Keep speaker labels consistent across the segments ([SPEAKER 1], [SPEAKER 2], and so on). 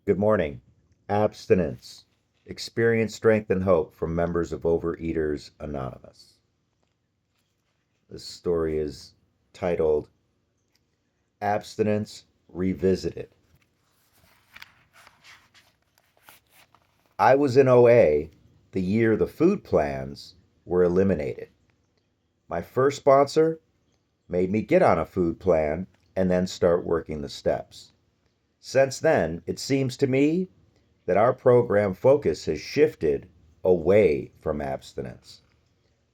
[SPEAKER 1] Good morning. Abstinence. Experience strength and hope from members of Overeaters Anonymous. This story is titled Abstinence Revisited. I was in OA the year the food plans were eliminated. My first sponsor made me get on a food plan and then start working the steps. Since then, it seems to me that our program focus has shifted away from abstinence.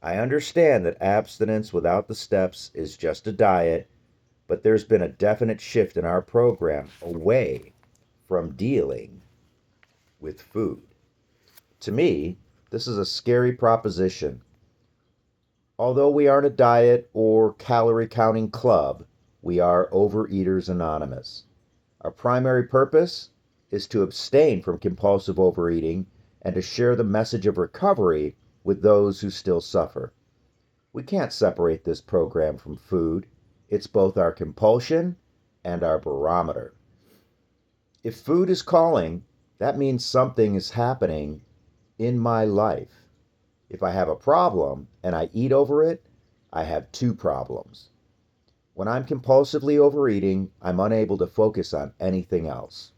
[SPEAKER 1] I understand that abstinence without the steps is just a diet, but there's been a definite shift in our program away from dealing with food. To me, this is a scary proposition. Although we aren't a diet or calorie counting club, we are Overeaters Anonymous. Our primary purpose is to abstain from compulsive overeating and to share the message of recovery with those who still suffer. We can't separate this program from food. It's both our compulsion and our barometer. If food is calling, that means something is happening in my life. If I have a problem and I eat over it, I have two problems. When I'm compulsively overeating, I'm unable to focus on anything else.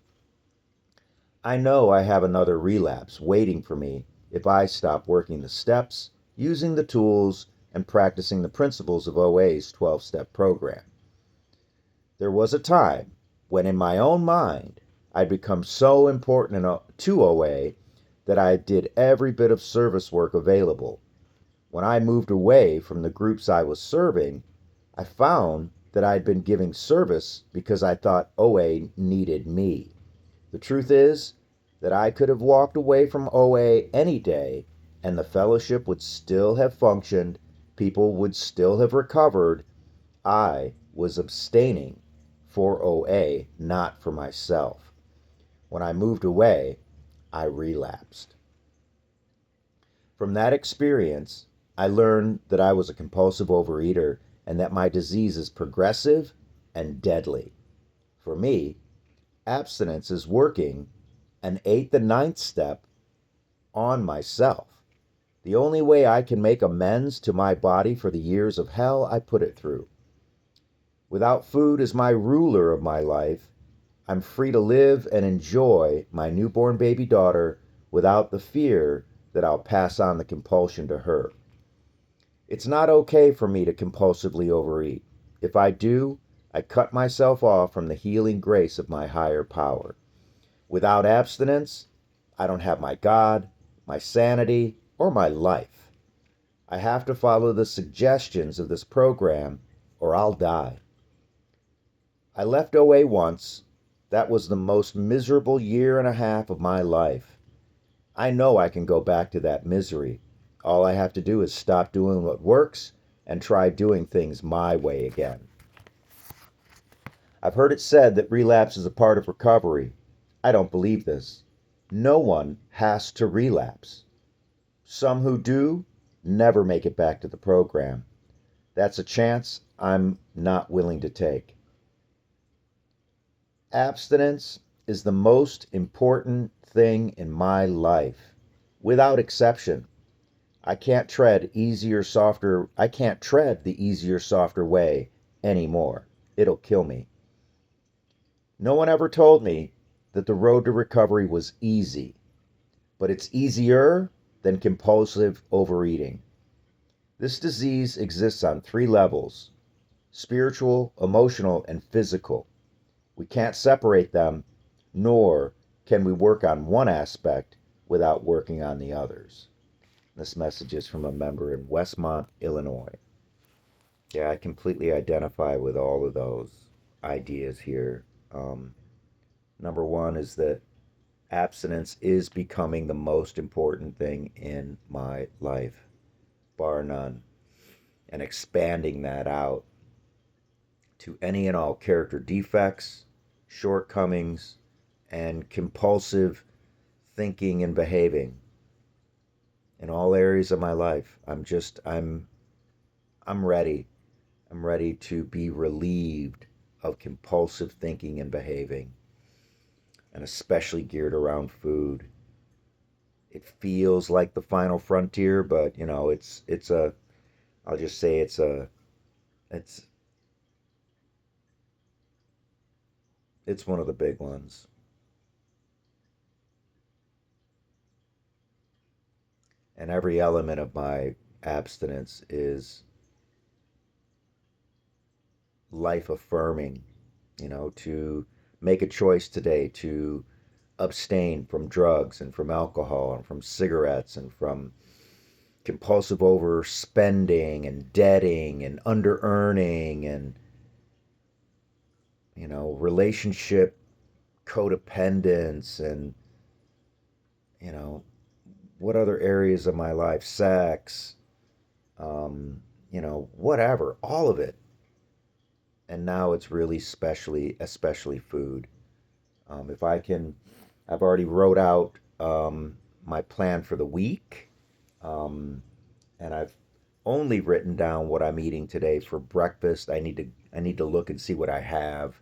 [SPEAKER 1] I know I have another relapse waiting for me if I stop working the steps, using the tools, and practicing the principles of OA's 12-step program. There was a time when in my own mind I'd become so important to OA that I did every bit of service work available. When I moved away from the groups I was serving, I found that I'd been giving service because I thought OA needed me. The truth is that I could have walked away from OA any day and the fellowship would still have functioned, people would still have recovered. I was abstaining for OA, not for myself. When I moved away, I relapsed. From that experience, I learned that I was a compulsive overeater and that my disease is progressive and deadly. For me, abstinence is working an eighth and ninth step on myself. The only way I can make amends to my body for the years of hell I put it through. Without food as my ruler of my life, I'm free to live and enjoy my newborn baby daughter without the fear that I'll pass on the compulsion to her. It's not okay for me to compulsively overeat. If I do, I cut myself off from the healing grace of my higher power. Without abstinence, I don't have my God, my sanity, or my life. I have to follow the suggestions of this program or I'll die. I left OA once. That was the most miserable year and a half of my life. I know I can go back to that misery. All I have to do is stop doing what works and try doing things my way again. I've heard it said that relapse is a part of recovery. I don't believe this. No one has to relapse. Some who do never make it back to the program. That's a chance I'm not willing to take. Abstinence is the most important thing in my life, without exception. I can't tread the easier, softer way anymore. It'll kill me. No one ever told me that the road to recovery was easy, but it's easier than compulsive overeating. This disease exists on three levels: spiritual, emotional, and physical. We can't separate them, nor can we work on one aspect without working on the others. This message is from a member in Westmont, Illinois. Yeah, I completely identify with all of those ideas here. Number one is that abstinence is becoming the most important thing in my life, bar none, and expanding that out to any and all character defects, shortcomings, and compulsive thinking and behaving in all areas of my life. I'm ready. I'm ready to be relieved of compulsive thinking and behaving. and especially geared around food. It feels like the final frontier, but it's a I'll just say it's it's one of the big ones. And every element of my abstinence is life affirming, to make a choice today to abstain from drugs and from alcohol and from cigarettes and from compulsive overspending and debting and under earning and relationship codependence and you know what other areas of my life, sex, whatever, all of it. And now it's really especially food. If I can, I've already wrote out my plan for the week, um, and I've only written down what I'm eating today for breakfast. I need to look and see what I have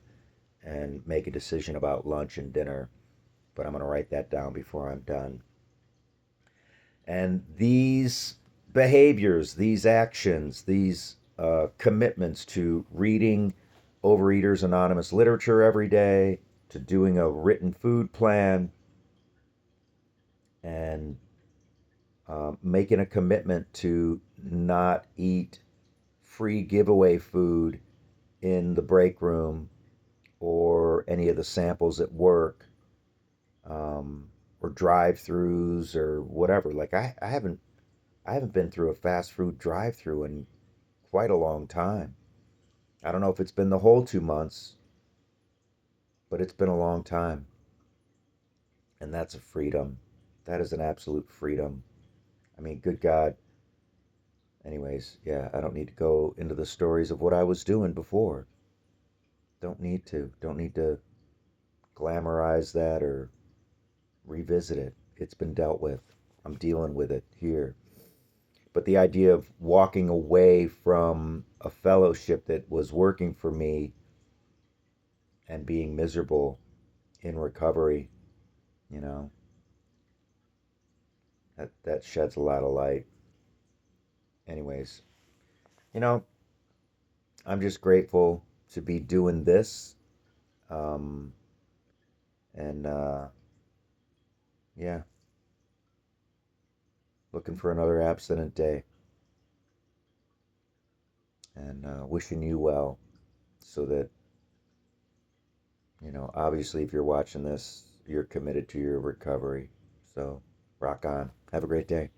[SPEAKER 1] and make a decision about lunch and dinner. But I'm going to write that down before I'm done. And these behaviors, these actions, these commitments to reading Overeaters Anonymous literature every day, to doing a written food plan, and making a commitment to not eat free giveaway food in the break room or any of the samples at work, um, or drive-throughs or whatever. Like I haven't been through a fast food drive-through in quite a long time. I don't know if it's been the whole 2 months, but it's been a long time. And that's a freedom. That is an absolute freedom. I mean, good God. Anyways, yeah, I don't need to go into the stories of what I was doing before. Don't need to. Don't need to glamorize that or revisit it. It's been dealt with. I'm dealing with it here. But the idea of walking away from a fellowship that was working for me and being miserable in recovery, you know, that sheds a lot of light. Anyways, you know, I'm just grateful to be doing this. Um, and yeah, looking for another abstinent day and wishing you well so that, obviously, if you're watching this, you're committed to your recovery. So rock on. Have a great day.